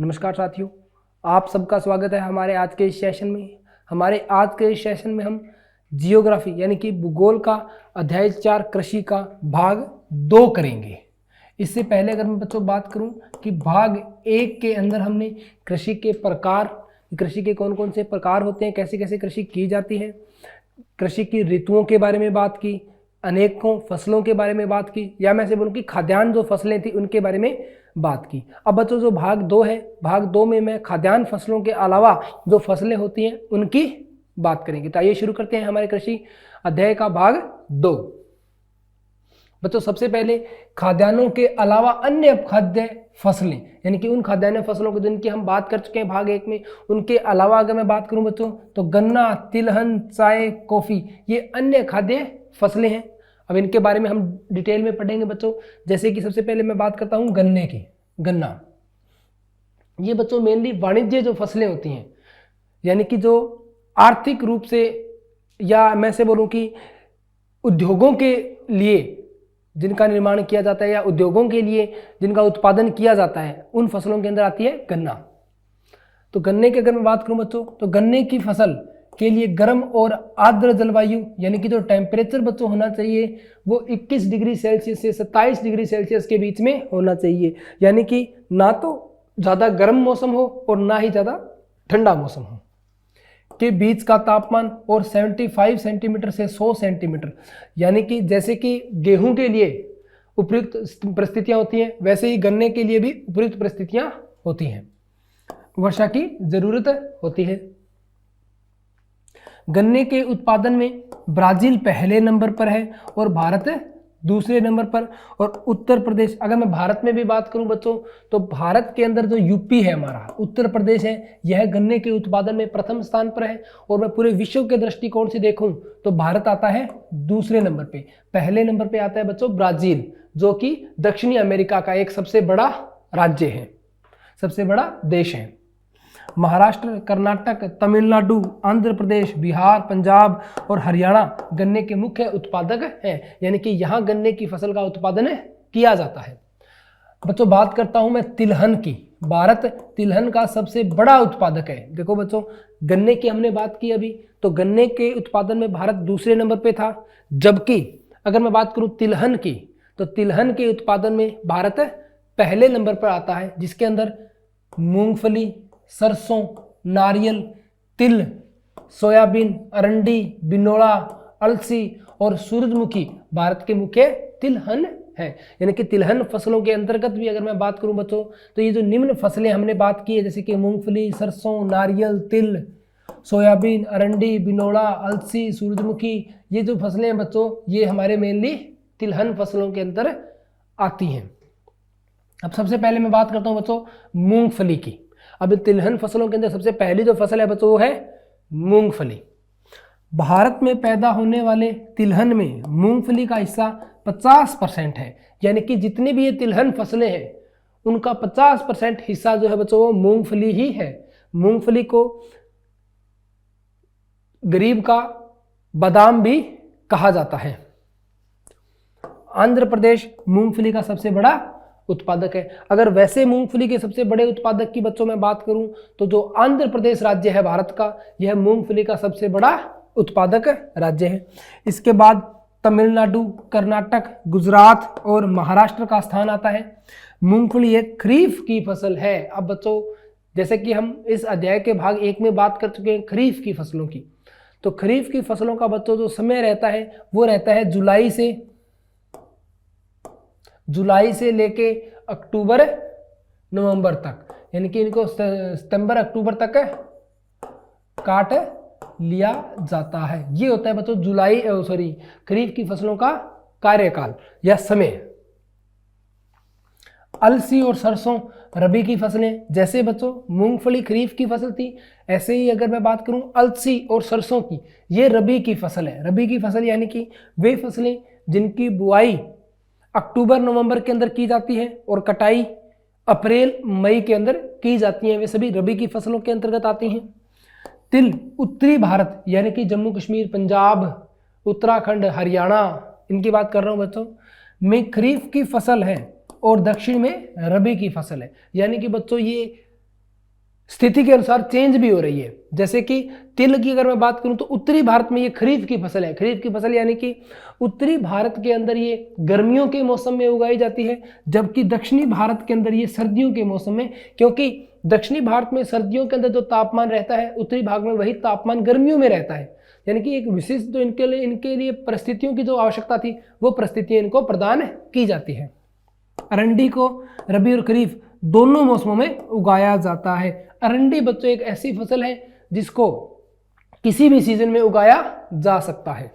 नमस्कार साथियों, आप सबका स्वागत है हमारे आज के इस सेशन में। हमारे आज के इस सेशन में हम जियोग्राफी यानी कि भूगोल का अध्याय 4 कृषि का भाग 2 करेंगे। इससे पहले अगर मैं बच्चों बात करूं कि भाग 1 के अंदर हमने कृषि के प्रकार, कृषि के कौन कौन से प्रकार होते हैं, कैसे कैसे कृषि की जाती है, कृषि की ऋतुओं के बारे में बात की, अनेकों फसलों के बारे में बात की, या मैं से बोलूँ कि खाद्यान्न जो फसलें थी उनके बारे में बात की। अब बच्चों जो भाग 2 है, भाग 2 में मैं खाद्यान्न फसलों के अलावा जो फसलें होती हैं उनकी बात करेंगे। तो आइए शुरू करते हैं हमारे कृषि अध्याय का भाग 2। बच्चों सबसे पहले खाद्यान्नों के अलावा अन्य खाद्य फसलें यानी कि उन खाद्यान्न फसलों को जिनकी हम बात कर चुके हैं भाग 1 में, उनके अलावा अगर मैं बात करूं बच्चों तो गन्ना, तिलहन, चाय, कॉफी ये अन्य खाद्य फसलें हैं। अब इनके बारे में हम डिटेल में पढ़ेंगे बच्चों। जैसे कि सबसे पहले मैं बात करता हूं गन्ने की। गन्ना ये बच्चों मेनली वाणिज्य जो फसलें होती हैं यानी कि जो आर्थिक रूप से या मैं से बोलूं कि उद्योगों के लिए जिनका निर्माण किया जाता है या उद्योगों के लिए जिनका उत्पादन किया जाता है उन फसलों के अंदर आती है गन्ना। तो गन्ने की अगर मैं बात करूं बच्चों तो गन्ने की फसल के लिए गर्म और आर्द्र जलवायु यानी कि जो टेम्परेचर बच्चों होना चाहिए वो 21 डिग्री सेल्सियस से 27 डिग्री सेल्सियस के बीच में होना चाहिए। यानी कि ना तो ज़्यादा गर्म मौसम हो और ना ही ज़्यादा ठंडा मौसम हो, के बीच का तापमान और 75 सेंटीमीटर से 100 सेंटीमीटर यानी कि जैसे कि गेहूं के लिए उपयुक्त परिस्थितियां होती हैं वैसे ही गन्ने के लिए भी उपयुक्त परिस्थितियां होती हैं, वर्षा की जरूरत होती है। गन्ने के उत्पादन में ब्राजील पहले नंबर पर है और भारत दूसरे नंबर पर, और उत्तर प्रदेश, अगर मैं भारत में भी बात करूं बच्चों तो भारत के अंदर जो यूपी है हमारा, उत्तर प्रदेश है, यह गन्ने के उत्पादन में प्रथम स्थान पर है। और मैं पूरे विश्व के दृष्टिकोण से देखूं तो भारत आता है दूसरे नंबर पे। पहले नंबर पे आता है बच्चों ब्राजील, जो कि दक्षिणी अमेरिका का एक सबसे बड़ा राज्य है, सबसे बड़ा देश है। महाराष्ट्र, कर्नाटक, तमिलनाडु, आंध्र प्रदेश, बिहार, पंजाब और हरियाणा गन्ने के मुख्य उत्पादक हैं, यानी कि यहाँ गन्ने की फसल का उत्पादन किया जाता है। बच्चों बात करता हूं मैं तिलहन की। भारत तिलहन का सबसे बड़ा उत्पादक है। देखो बच्चों गन्ने की हमने बात की अभी, तो गन्ने के उत्पादन में भारत दूसरे नंबर पे था, जबकि अगर मैं बात करूं तिलहन की तो तिलहन के उत्पादन में भारत पहले नंबर पर आता है, जिसके अंदर मूंगफली, सरसों, नारियल, तिल, सोयाबीन, अरंडी, बिनोला, अलसी और सूरजमुखी भारत के मुख्य तिलहन है। यानी कि तिलहन फसलों के अंतर्गत भी अगर मैं बात करूं बच्चों तो ये जो निम्न फसलें हमने बात की है जैसे कि मूंगफली, सरसों, नारियल, तिल, सोयाबीन, अरंडी, बिनोला, अलसी, सूरजमुखी, ये जो फसलें हैं बच्चों ये हमारे मेनली तिलहन फसलों के अंदर आती हैं। अब सबसे पहले मैं बात करता हूं बच्चों मूंगफली की। अब तिलहन फसलों के अंदर सबसे पहली जो फसल है बच्चों वो है मूंगफली। भारत में पैदा होने वाले तिलहन में मूंगफली का हिस्सा 50% है, यानी कि जितनी भी ये तिलहन फसलें हैं उनका 50% हिस्सा जो है बच्चों वो मूंगफली ही है। मूंगफली को गरीब का बादाम भी कहा जाता है। आंध्र प्रदेश मूंगफली का सबसे बड़ा उत्पादक है। अगर वैसे मूंगफली के सबसे बड़े उत्पादक की बच्चों में बात करूं तो जो आंध्र प्रदेश राज्य है भारत का, यह मूंगफली का सबसे बड़ा उत्पादक राज्य है। इसके बाद तमिलनाडु, कर्नाटक, गुजरात और महाराष्ट्र का स्थान आता है। मूंगफली एक खरीफ की फसल है। अब बच्चों जैसे कि हम इस अध्याय के भाग 1 में बात कर चुके हैं खरीफ की फसलों की, तो खरीफ की फसलों का बच्चों जो समय रहता है वो रहता है जुलाई से लेके अक्टूबर नवंबर तक, यानी कि इनको सितंबर अक्टूबर तक काट लिया जाता है। ये होता है बच्चों खरीफ की फसलों का कार्यकाल या समय। अलसी और सरसों रबी की फसलें। जैसे बच्चों मूंगफली खरीफ की फसल थी, ऐसे ही अगर मैं बात करूं अलसी और सरसों की, ये रबी की फसल है। रबी की फसल यानी कि वे फसलें जिनकी बुआई अक्टूबर नवंबर के अंदर की जाती है और कटाई अप्रैल मई के अंदर की जाती हैं, वे सभी रबी की फसलों के अंतर्गत आती हैं। तिल उत्तरी भारत यानी कि जम्मू कश्मीर, पंजाब, उत्तराखंड, हरियाणा, इनकी बात कर रहा हूं बच्चों, में खरीफ की फसल है और दक्षिण में रबी की फसल है। यानी कि बच्चों ये स्थिति के अनुसार चेंज भी हो रही है। जैसे कि तिल की अगर मैं बात करूं तो उत्तरी भारत में ये खरीफ की फसल है। खरीफ की फसल यानी कि उत्तरी भारत के अंदर ये गर्मियों के मौसम में उगाई जाती है, जबकि दक्षिणी भारत के अंदर ये सर्दियों के मौसम में, क्योंकि दक्षिणी भारत में सर्दियों के अंदर जो तापमान रहता है उत्तरी भाग में वही तापमान गर्मियों में रहता है। यानी कि एक विशेष जो इनके लिए परिस्थितियों की जो आवश्यकता थी वो परिस्थितियां इनको प्रदान की जाती है। अरंडी को रबी और खरीफ दोनों मौसमों में उगाया जाता है। अरंडी बच्चों एक ऐसी फसल है जिसको किसी भी सीजन में उगाया जा सकता है।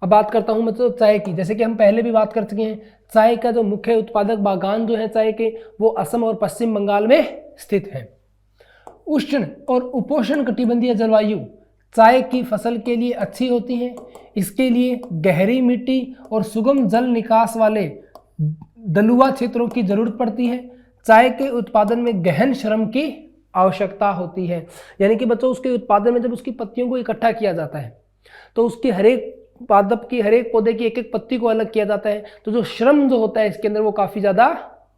अब बात करता हूं बच्चों चाय की। जैसे कि हम पहले भी बात कर चुके हैं, चाय का जो मुख्य उत्पादक बागान जो है चाय के वो असम और पश्चिम बंगाल में स्थित है। उष्ण और उपोष्ण कटिबंधीय जलवायु चाय की फसल के लिए अच्छी होती है। इसके लिए गहरी मिट्टी और सुगम जल निकास वाले दलुआ क्षेत्रों की जरूरत पड़ती है। चाय के उत्पादन में गहन श्रम की आवश्यकता होती है। यानी कि बच्चों उसके उत्पादन में जब उसकी पत्तियों को इकट्ठा किया जाता है तो उसकी हरेक पादप की हरेक पौधे की एक एक पत्ती को अलग किया जाता है, तो जो श्रम जो होता है इसके अंदर वो काफी ज्यादा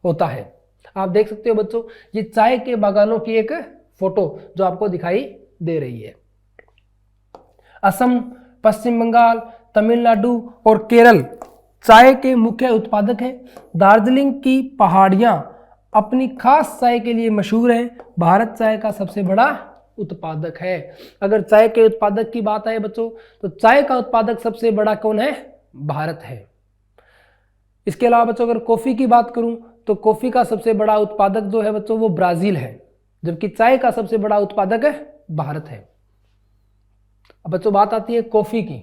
होता है। आप देख सकते हो बच्चों ये चाय के बागानों की एक फोटो जो आपको दिखाई दे रही है। असम, पश्चिम बंगाल, तमिलनाडु और केरल चाय के मुख्य उत्पादक हैं। दार्जिलिंग की पहाड़ियां अपनी खास चाय के लिए मशहूर है। भारत चाय का सबसे बड़ा उत्पादक है। अगर चाय के उत्पादक की बात आए बच्चों तो चाय का उत्पादक सबसे बड़ा कौन है? भारत है। इसके अलावा बच्चों अगर कॉफी की बात करूं तो कॉफी का सबसे बड़ा उत्पादक जो है बच्चों वो ब्राजील है, जबकि चाय का सबसे बड़ा उत्पादक भारत है। अब बच्चों बात आती है कॉफी की।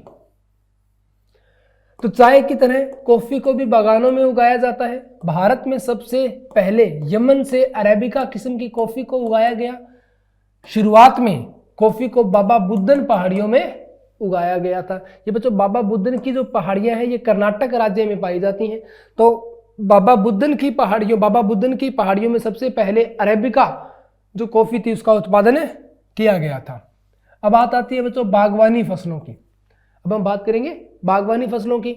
तो चाय की तरह कॉफी को भी बागानों में उगाया जाता है। भारत में सबसे पहले यमन से अरेबिका किस्म की कॉफी को उगाया गया। शुरुआत में कॉफी को बाबा बुदन पहाड़ियों में उगाया गया था। ये बच्चों बाबा बुदन की जो पहाड़ियां हैं ये कर्नाटक राज्य में पाई जाती हैं। तो बाबा बुदन की पहाड़ियों में सबसे पहले अरेबिका जो कॉफी थी उसका उत्पादन किया गया था। अब बात आती है बच्चों बागवानी फसलों की। अब हम बात करेंगे बागवानी फसलों की।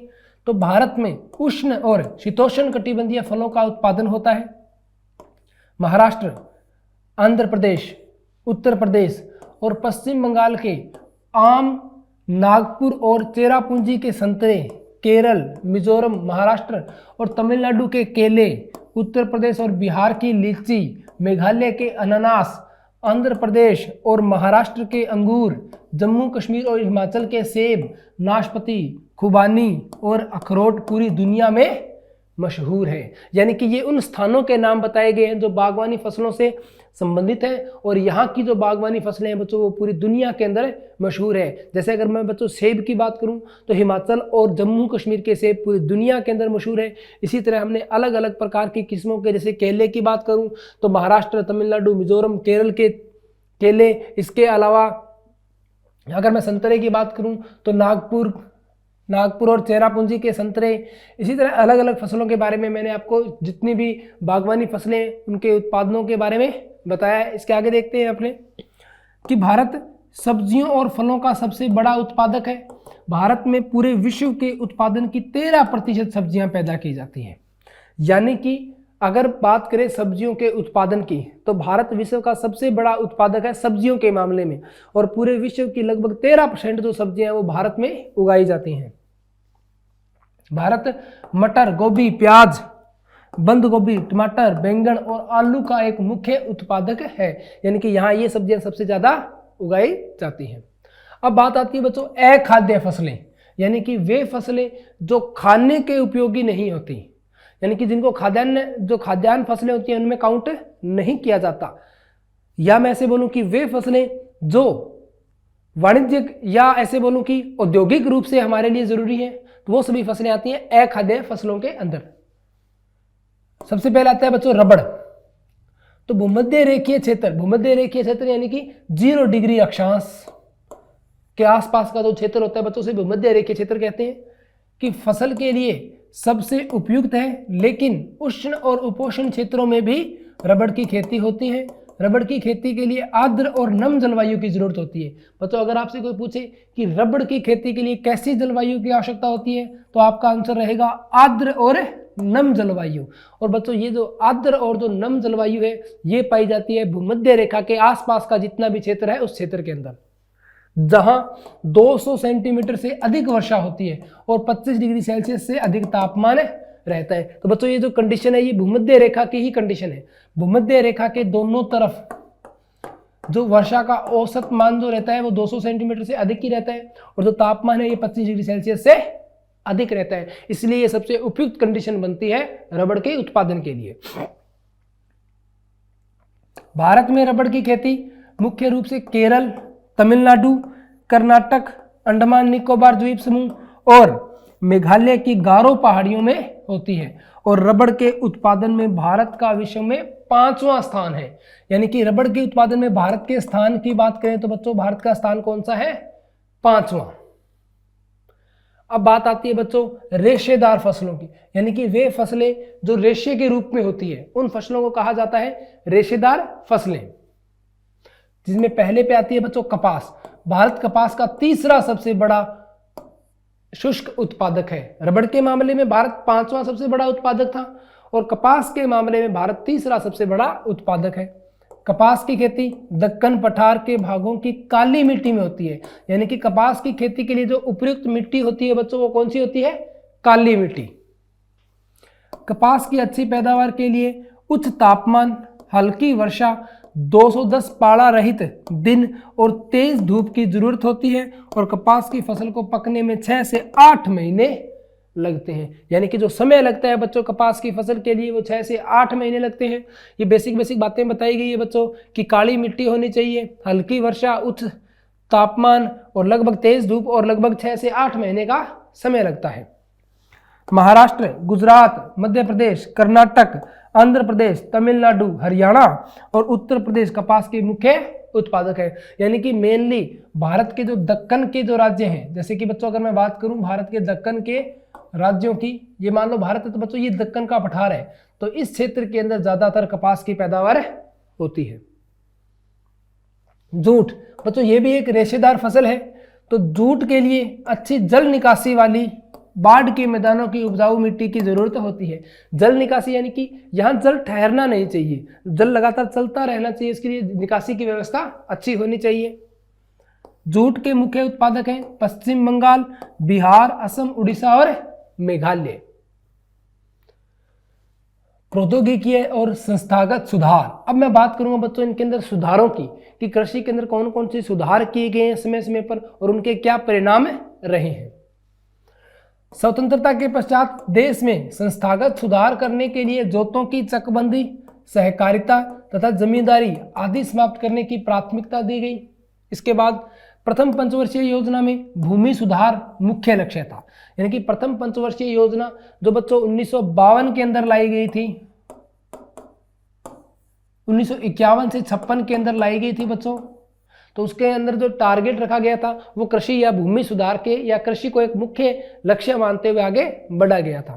तो भारत में उष्ण और शीतोष्ण कटिबंधीय फलों का उत्पादन होता है। महाराष्ट्र, आंध्र प्रदेश, उत्तर प्रदेश और पश्चिम बंगाल के आम, नागपुर और चेरापूंजी के संतरे, केरल, मिजोरम, महाराष्ट्र और तमिलनाडु के केले, उत्तर प्रदेश और बिहार की लीची, मेघालय के अनानास, आंध्र प्रदेश और महाराष्ट्र के अंगूर, जम्मू कश्मीर और हिमाचल के सेब, नाशपाती, खुबानी और अखरोट पूरी दुनिया में मशहूर है। यानी कि ये उन स्थानों के नाम बताए गए हैं जो बागवानी फसलों से संबंधित है, और यहाँ की जो बागवानी फसलें हैं बच्चों वो पूरी दुनिया के अंदर मशहूर है। जैसे अगर मैं बच्चों सेब की बात करूँ तो हिमाचल और जम्मू कश्मीर के सेब पूरी दुनिया के अंदर मशहूर है। इसी तरह हमने अलग अलग प्रकार की किस्मों के, जैसे केले की बात करूँ तो महाराष्ट्र, तमिलनाडु, मिजोरम, केरल के केले। इसके अलावा अगर मैं संतरे की बात करूँ तो नागपुर और चेरापूंजी के संतरे। इसी तरह अलग अलग फसलों के बारे में मैंने आपको जितनी भी बागवानी फसलें उनके उत्पादनों के बारे में बताया है। इसके आगे देखते हैं अपने कि भारत सब्जियों और फलों का सबसे बड़ा उत्पादक है। भारत में पूरे विश्व के उत्पादन की 13% सब्जियां पैदा की जाती हैं। यानी कि अगर बात करें सब्जियों के उत्पादन की तो भारत विश्व का सबसे बड़ा उत्पादक है सब्जियों के मामले में, और पूरे विश्व की लगभग 13% जो सब्जियां हैं वो भारत में उगाई जाती हैं। भारत मटर, गोभी, प्याज, बंद गोभी, टमाटर, बैंगन और आलू का एक मुख्य उत्पादक है। यानी कि यहाँ ये सब्जियां सबसे ज्यादा उगाई जाती हैं। अब बात आती है बच्चों अखाद्य फसलें, यानी कि वे फसलें जो खाने के उपयोगी नहीं होती, यानी कि जिनको खाद्यान्न फसलें होती हैं उनमें काउंट नहीं किया जाता। या मैं ऐसे बोलूं कि वे फसलें जो वाणिज्यिक या ऐसे बोलूं कि औद्योगिक रूप से हमारे लिए जरूरी है, तो वो सभी फसलें आती हैं अखाद्य फसलों के अंदर। सबसे पहले आता है बच्चों रबड़। तो भूमध्य रेखीय क्षेत्र यानी कि 0 डिग्री अक्षांश के आसपास का जो क्षेत्र होता है बच्चों से भूमध्य रेखीय क्षेत्र कहते हैं, कि फसल के लिए सबसे उपयुक्त है। लेकिन उष्ण और उपोष्ण क्षेत्रों में भी रबड़ की खेती होती है। रबड़ की खेती के लिए आर्द्र और नम जलवायु की जरूरत होती है। बच्चों अगर आपसे कोई पूछे कि रबड़ की खेती के लिए कैसी जलवायु की आवश्यकता होती है तो आपका आंसर रहेगा आर्द्र और नम जलवायु। और बच्चों ये जो आर्द्र और जो नम जलवायु है ये पाई जाती है भूमध्य रेखा के आसपास का जितना भी क्षेत्र है उस क्षेत्र के अंदर, जहां 200 सेंटीमीटर से अधिक वर्षा होती है और 25 डिग्री सेल्सियस से अधिक तापमान रहता है। तो बच्चों ये जो कंडीशन है ये भूमध्य रेखा की ही कंडीशन है। भूमध्य रेखा के दोनों तरफ जो वर्षा का औसत मान जो रहता है वो 200 सेंटीमीटर से अधिक ही रहता है और जो तापमान है ये 25 डिग्री सेल्सियस से अधिक रहता है। इसलिए ये सबसे उपयुक्त कंडीशन बनती है रबड़ के उत्पादन के लिए। भारत में रबड़ की खेती मुख्य रूप से केरल, तमिलनाडु, कर्नाटक, अंडमान निकोबार द्वीप समूह और मेघालय की गारो पहाड़ियों में होती है और रबड़ के उत्पादन में भारत का विश्व में 5वां स्थान है। यानी कि रबड़ के उत्पादन में भारत के स्थान की बात करें तो बच्चों भारत का स्थान कौन सा है? 5वां। अब बात आती है बच्चों रेशेदार फसलों की, यानी कि वे फसलें जो रेशे के रूप में होती है उन फसलों को कहा जाता है रेशेदार फसलें, जिसमें पहले पे आती है बच्चों कपास। भारत कपास का तीसरा सबसे बड़ा शुष्क उत्पादक है। रबड़ के मामले में भारत 5वां सबसे बड़ा उत्पादक था और कपास के मामले में भारत तीसरा सबसे बड़ा उत्पादक है। कपास की खेती दक्कन पठार के भागों की काली मिट्टी में होती है, यानी कि कपास की खेती के लिए जो उपयुक्त मिट्टी होती है बच्चों वो कौन सी होती है? काली मिट्टी। कपास की अच्छी पैदावार के लिए उच्च तापमान, हल्की वर्षा, 210 पाड़ा रहित दिन और तेज धूप की जरूरत होती है और कपास की फसल को पकने में 6 से 8 महीने लगते हैं। यानी कि जो समय लगता है बच्चों कपास की फसल के लिए वो 6 से 8 महीने लगते हैं। ये बेसिक बातें बताई गई है बच्चों कि काली मिट्टी होनी चाहिए, हल्की वर्षा, उच्च तापमान और लगभग तेज धूप और लगभग 6 से 8 महीने का समय लगता है। महाराष्ट्र, गुजरात, मध्य प्रदेश, कर्नाटक, आंध्र प्रदेश, तमिलनाडु, हरियाणा और उत्तर प्रदेश कपास के मुख्य उत्पादक है। यानी कि मेनली भारत के जो दक्कन के जो राज्य हैं, जैसे कि बच्चों अगर मैं बात करूं भारत के दक्कन के राज्यों की, ये मान लो भारत है तो बच्चों ये दक्कन का पठार है, तो इस क्षेत्र के अंदर ज्यादातर कपास की पैदावार होती है। जूट बच्चों ये भी एक रेशेदार फसल है, तो जूट के लिए अच्छी जल निकासी वाली बाढ़ के मैदानों की उपजाऊ मिट्टी की जरूरत होती है। जल निकासी यानी कि यहाँ जल ठहरना नहीं चाहिए, जल लगातार चलता रहना चाहिए, इसके लिए निकासी की व्यवस्था अच्छी होनी चाहिए। जूट के मुख्य उत्पादक हैं पश्चिम बंगाल, बिहार, असम, उड़ीसा और मेघालय। प्रौद्योगिकी और संस्थागत सुधार, अब मैं बात करूंगा बच्चों इनके अंदर सुधारों की कि कृषि के अंदर कौन कौन से सुधार किए गए हैं समय समय पर और उनके क्या परिणाम रहे हैं। स्वतंत्रता के पश्चात देश में संस्थागत सुधार करने के लिए जोतों की चकबंदी, सहकारिता तथा जमींदारी आदि समाप्त करने की प्राथमिकता दी गई। इसके बाद प्रथम पंचवर्षीय योजना में भूमि सुधार मुख्य लक्ष्य था। यानी कि प्रथम पंचवर्षीय योजना जो बच्चों 1952 के अंदर लाई गई थी, 1951 से 56 के अंदर लाई गई थी बच्चों, तो उसके अंदर जो टारगेट रखा गया था वो कृषि या भूमि सुधार के या कृषि को एक मुख्य लक्ष्य मानते हुए आगे बढ़ा गया था।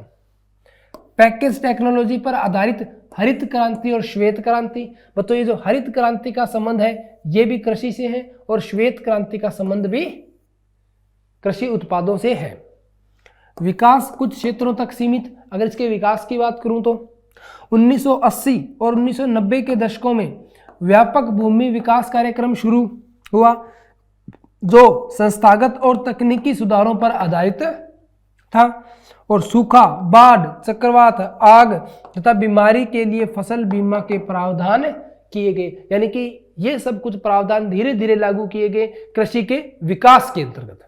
पैकेज टेक्नोलॉजी पर आधारित हरित क्रांति और श्वेत क्रांति, बच्चों ये जो हरित क्रांति का संबंध है ये भी कृषि से है और श्वेत क्रांति का संबंध भी कृषि उत्पादों से है। विकास कुछ क्षेत्रों तक सीमित, अगर इसके विकास की बात करूं तो 1980 और 1990 के दशकों में व्यापक भूमि विकास कार्यक्रम शुरू हुआ जो संस्थागत और तकनीकी सुधारों पर आधारित था और सूखा, बाढ़, चक्रवात, आग तथा बीमारी के लिए फसल बीमा के प्रावधान किए गए। यानी कि ये सब कुछ प्रावधान धीरे धीरे लागू किए गए कृषि के विकास के अंतर्गत।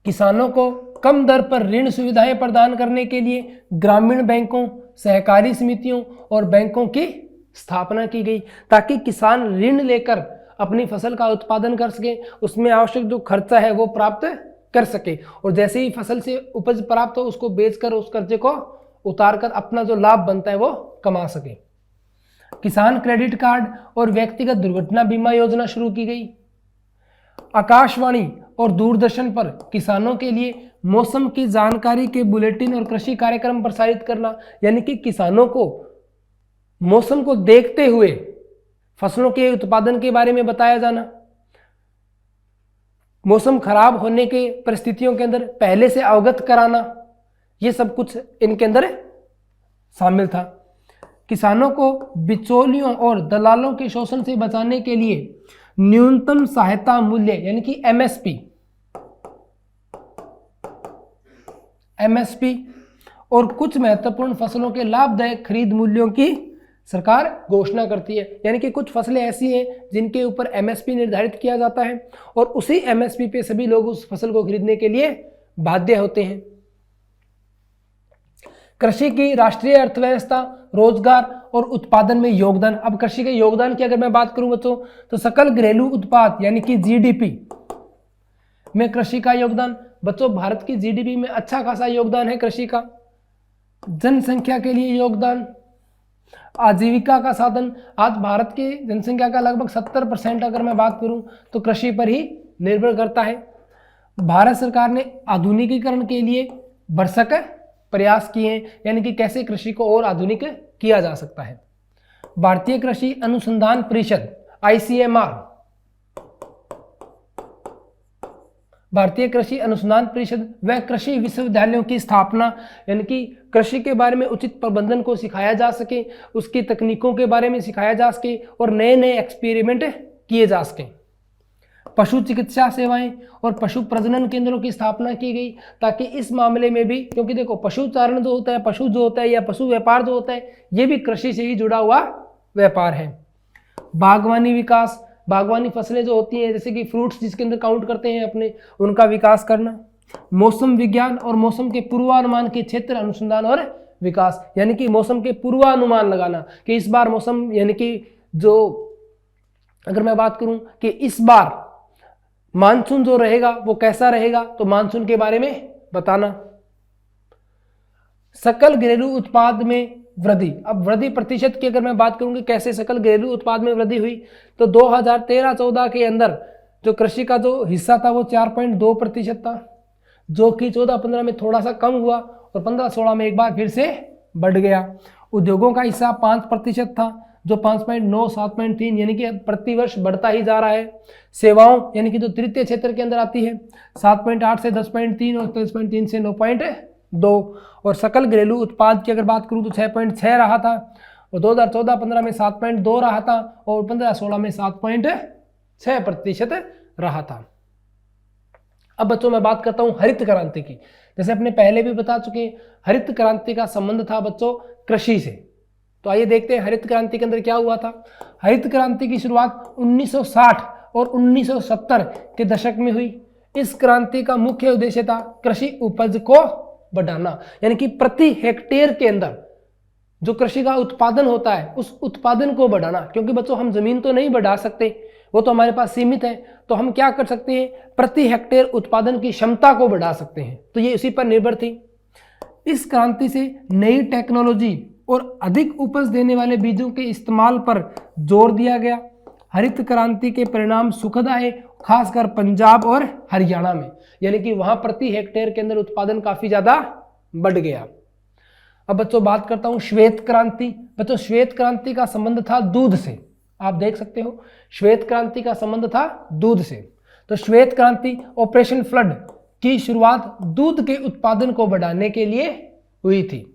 किसानों को कम दर पर ऋण सुविधाएं प्रदान करने के लिए ग्रामीण बैंकों, सहकारी समितियों और बैंकों की स्थापना की गई ताकि किसान ऋण लेकर अपनी फसल का उत्पादन कर सके, उसमें आवश्यक जो खर्चा है वो प्राप्त कर सके और जैसे ही फसल से उपज प्राप्त हो उसको बेचकर उस कर्जे को उतारकर अपना जो लाभ बनता है वो कमा सके। किसान क्रेडिट कार्ड और व्यक्तिगत दुर्घटना बीमा योजना शुरू की गई। आकाशवाणी और दूरदर्शन पर किसानों के लिए मौसम की जानकारी के बुलेटिन और कृषि कार्यक्रम प्रसारित करना, यानी कि किसानों को मौसम को देखते हुए फसलों के उत्पादन के बारे में बताया जाना, मौसम खराब होने के परिस्थितियों के अंदर पहले से अवगत कराना, ये सब कुछ इनके अंदर शामिल था। किसानों को बिचौलियों और दलालों के शोषण से बचाने के लिए न्यूनतम सहायता मूल्य यानी कि एमएसपी और कुछ महत्वपूर्ण फसलों के लाभदायक खरीद मूल्यों की सरकार घोषणा करती है। यानी कि कुछ फसलें ऐसी हैं जिनके ऊपर एमएसपी निर्धारित किया जाता है और उसी एमएसपी पे सभी लोग उस फसल को खरीदने के लिए बाध्य होते हैं। कृषि की राष्ट्रीय अर्थव्यवस्था, रोजगार और उत्पादन में योगदान। अब कृषि के योगदान की अगर मैं बात करूं बच्चों तो सकल घरेलू उत्पाद यानी कि जीडीपी में कृषि का योगदान। बच्चों भारत की जीडीपी में अच्छा खासा योगदान है कृषि का। जनसंख्या के लिए योगदान, आजीविका का साधन। आज भारत की जनसंख्या का लगभग 70% अगर मैं बात करूं तो कृषि पर ही निर्भर करता है। भारत सरकार ने आधुनिकीकरण के लिए भरसक प्रयास किए हैं, यानी कि कैसे कृषि को और आधुनिक किया जा सकता है। भारतीय कृषि अनुसंधान परिषद ICMR, भारतीय कृषि अनुसंधान परिषद व कृषि विश्वविद्यालयों की स्थापना, यानी कि कृषि के बारे में उचित प्रबंधन को सिखाया जा सके, उसकी तकनीकों के बारे में सिखाया जा सके और नए नए एक्सपेरिमेंट किए जा सके। पशु चिकित्सा सेवाएं और पशु प्रजनन केंद्रों की स्थापना की गई ताकि इस मामले में भी, क्योंकि देखो पशु चारण जो होता है, पशु जो होता है या पशु व्यापार जो होता है, ये भी कृषि से ही जुड़ा हुआ व्यापार है। बागवानी विकास, बागवानी फसलें जो होती हैं जैसे कि फ्रूट्स जिसके अंदर काउंट करते हैं अपने, उनका विकास करना। मौसम विज्ञान और मौसम के पूर्वानुमान के क्षेत्र अनुसंधान और विकास, यानी कि मौसम के पूर्वानुमान लगाना कि इस बार मौसम, यानी कि जो अगर मैं बात करूं कि इस बार मानसून जो रहेगा वो कैसा रहेगा, तो मानसून के बारे में बताना। सकल घरेलू उत्पाद में वृद्धि। अब वृद्धि प्रतिशत की अगर मैं बात करूंगी कैसे सकल घरेलू उत्पाद में वृद्धि हुई, तो 2013-14 के अंदर जो कृषि का जो हिस्सा था वो 4.2% था, जो कि 14-15 में थोड़ा सा कम हुआ और 15-16 में एक बार फिर से बढ़ गया। उद्योगों का हिस्सा 5% था, जो 5.9, 7.3 यानी कि प्रति वर्ष बढ़ता ही जा रहा है। सेवाओं यानी कि जो तृतीय क्षेत्र के अंदर आती है 7.8 से 10.3 और 10.3 से 9.2। और सकल घरेलू उत्पाद की अगर बात करूं तो 6.6 रहा था और 2014-15 में 7.2 रहा था और 15-16 में 7.6% रहा था। अब बच्चों मैं बात करता हूं हरित क्रांति की। जैसे अपने पहले भी बता चुके, हरित क्रांति का संबंध था बच्चों कृषि से। तो आइए देखते हैं हरित क्रांति के अंदर क्या हुआ था। हरित क्रांति की शुरुआत 1960 और 1970 के दशक में हुई। इस क्रांति का मुख्य उद्देश्य था कृषि उपज को बढ़ाना, यानी कि प्रति हेक्टेयर के अंदर जो कृषि का उत्पादन होता है उस उत्पादन को बढ़ाना। क्योंकि बच्चों हम जमीन तो नहीं बढ़ा सकते, वो तो हमारे पास सीमित है, तो हम क्या कर सकते हैं, प्रति हेक्टेयर उत्पादन की क्षमता को बढ़ा सकते हैं। तो ये इसी पर निर्भर थी। इस क्रांति से नई टेक्नोलॉजी और अधिक उपज देने वाले बीजों के इस्तेमाल पर जोर दिया गया। हरित क्रांति के परिणाम सुखद आए, खासकर पंजाब और हरियाणा में, यानी कि वहां प्रति हेक्टेयर के अंदर उत्पादन काफी ज्यादा बढ़ गया। अब बच्चों बात करता हूं श्वेत क्रांति। बच्चों श्वेत क्रांति का संबंध था दूध से। आप देख सकते हो श्वेत क्रांति का संबंध था दूध से। तो श्वेत क्रांति ऑपरेशन फ्लड की शुरुआत दूध के उत्पादन को बढ़ाने के लिए हुई थी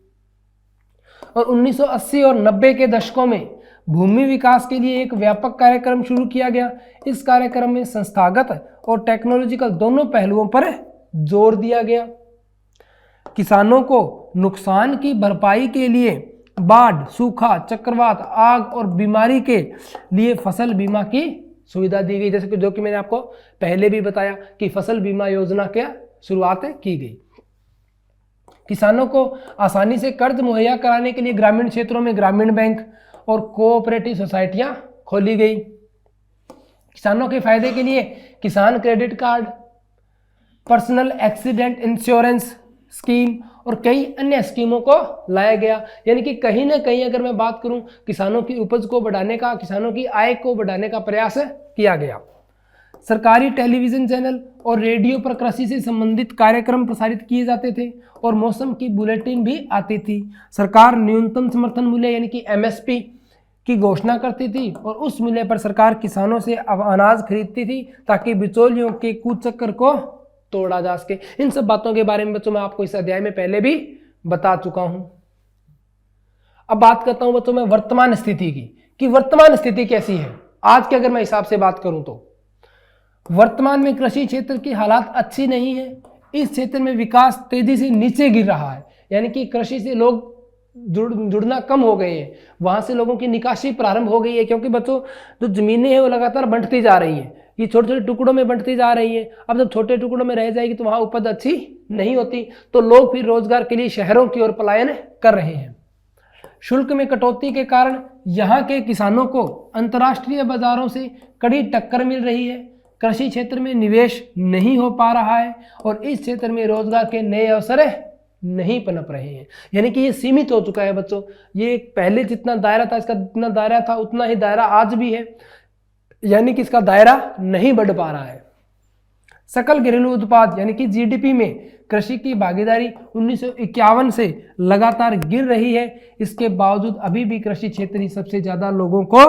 और 1980 और 90 के दशकों में भूमि विकास के लिए एक व्यापक कार्यक्रम शुरू किया गया। इस कार्यक्रम में संस्थागत और टेक्नोलॉजिकल दोनों पहलुओं पर जोर दिया गया। किसानों को नुकसान की भरपाई के लिए बाढ़, सूखा, चक्रवात, आग और बीमारी के लिए फसल बीमा की सुविधा दी गई। जैसे कि जो कि मैंने आपको पहले भी बताया कि फसल बीमा योजना की शुरुआत की गई। किसानों को आसानी से कर्ज मुहैया कराने के लिए ग्रामीण क्षेत्रों में ग्रामीण बैंक और कोऑपरेटिव सोसाइटियां खोली गई। किसानों के फायदे के लिए किसान credit card, personal accident insurance scheme और कई अन्य स्कीमों को लाया गया। यानी कि कहीं ना कहीं अगर मैं बात करूं किसानों की उपज को बढ़ाने का, किसानों की आय को बढ़ाने का प्रयास किया गया। सरकारी टेलीविजन चैनल और रेडियो पर कृषि से संबंधित कार्यक्रम प्रसारित किए जाते थे और मौसम की बुलेटिन भी आती थी। सरकार न्यूनतम समर्थन मूल्य यानी कि MSP की घोषणा करती थी और उस मूल्य पर सरकार किसानों से अनाज खरीदती थी ताकि बिचौलियों के कुचक्र को तोड़ा जा सके। इन सब बातों के बारे में बच्चों मैं आपको इस अध्याय में पहले भी बता चुका हूं। अब बात करता हूं बच्चों मैं वर्तमान स्थिति की, कि वर्तमान स्थिति कैसी है। आज के अगर मैं हिसाब से बात करूं तो वर्तमान में कृषि क्षेत्र की हालात अच्छी नहीं है। इस क्षेत्र में विकास तेजी से नीचे गिर रहा है, यानी कि कृषि से लोग जुड़ना कम हो गए हैं, वहां से लोगों की निकासी प्रारंभ हो गई है, क्योंकि बच्चों जो जमीनें हैं वो लगातार बंटती जा रही हैं, ये छोटे छोटे टुकड़ों में बंटती जा रही है। अब जब छोटे टुकड़ों में रह जाएगी तो वहां उपज अच्छी नहीं होती, तो लोग फिर रोजगार के लिए शहरों की ओर पलायन कर रहे हैं। शुल्क में कटौती के कारण यहाँ के किसानों को अंतर्राष्ट्रीय बाजारों से कड़ी टक्कर मिल रही है। कृषि क्षेत्र में निवेश नहीं हो पा रहा है और इस क्षेत्र में रोजगार के नए अवसर नहीं पनप रहे हैं, यानी कि ये सीमित हो चुका है बच्चों। ये पहले जितना दायरा था, इसका जितना दायरा था उतना ही दायरा आज भी है, यानी कि इसका दायरा नहीं बढ़ पा रहा है। सकल घरेलू उत्पाद यानी कि जीडीपी में कृषि की भागीदारी 1951 से लगातार गिर रही है। इसके बावजूद अभी भी कृषि क्षेत्र ही सबसे ज्यादा लोगों को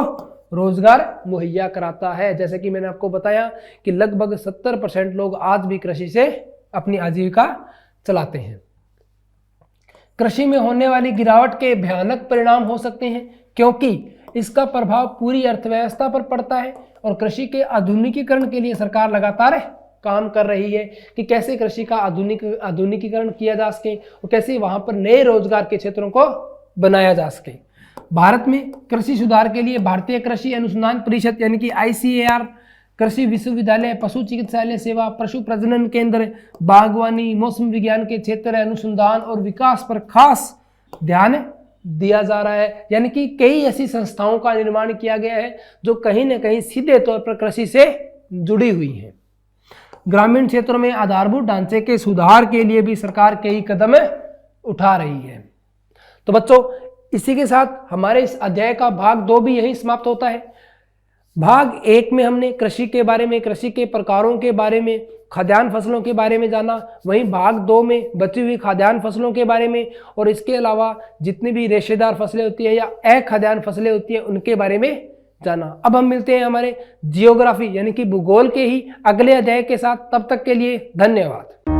रोजगार मुहैया कराता है। जैसे कि मैंने आपको बताया कि लगभग 70% लोग आज भी कृषि से अपनी आजीविका चलाते हैं। कृषि में होने वाली गिरावट के भयानक परिणाम हो सकते हैं, क्योंकि इसका प्रभाव पूरी अर्थव्यवस्था पर पड़ता है और कृषि के आधुनिकीकरण के लिए सरकार लगातार काम कर रही है कि कैसे कृषि का आधुनिकीकरण किया जा सके और कैसे वहां पर नए रोजगार के क्षेत्रों को बनाया जा सके। भारत में कृषि सुधार के लिए भारतीय कृषि अनुसंधान परिषद यानी कि ICAR, कृषि विश्वविद्यालय, पशु चिकित्सालय सेवा, पशु प्रजनन केंद्र, बागवानी, मौसम विज्ञान के क्षेत्र अनुसंधान और विकास पर खास ध्यान दिया जा रहा है। यानी कि कई ऐसी संस्थाओं का निर्माण किया गया है जो कहीं ना कहीं सीधे तौर पर कृषि से जुड़ी हुई हैं। ग्रामीण क्षेत्रों में आधारभूत ढांचे के सुधार के लिए भी सरकार कई कदम उठा रही है। तो बच्चों, इसी के साथ हमारे इस अध्याय का भाग 2 भी यही समाप्त होता है। भाग 1 में हमने कृषि के बारे में, कृषि के प्रकारों के बारे में, खाद्यान्न फसलों के बारे में जाना। वहीं भाग 2 में बची हुई खाद्यान्न फसलों के बारे में और इसके अलावा जितनी भी रेशेदार फसलें होती है या अखाद्यान्न फसलें होती है उनके बारे में जाना। अब हम मिलते हैं हमारे जियोग्राफी यानी कि भूगोल के ही अगले अध्याय के साथ। तब तक के लिए धन्यवाद।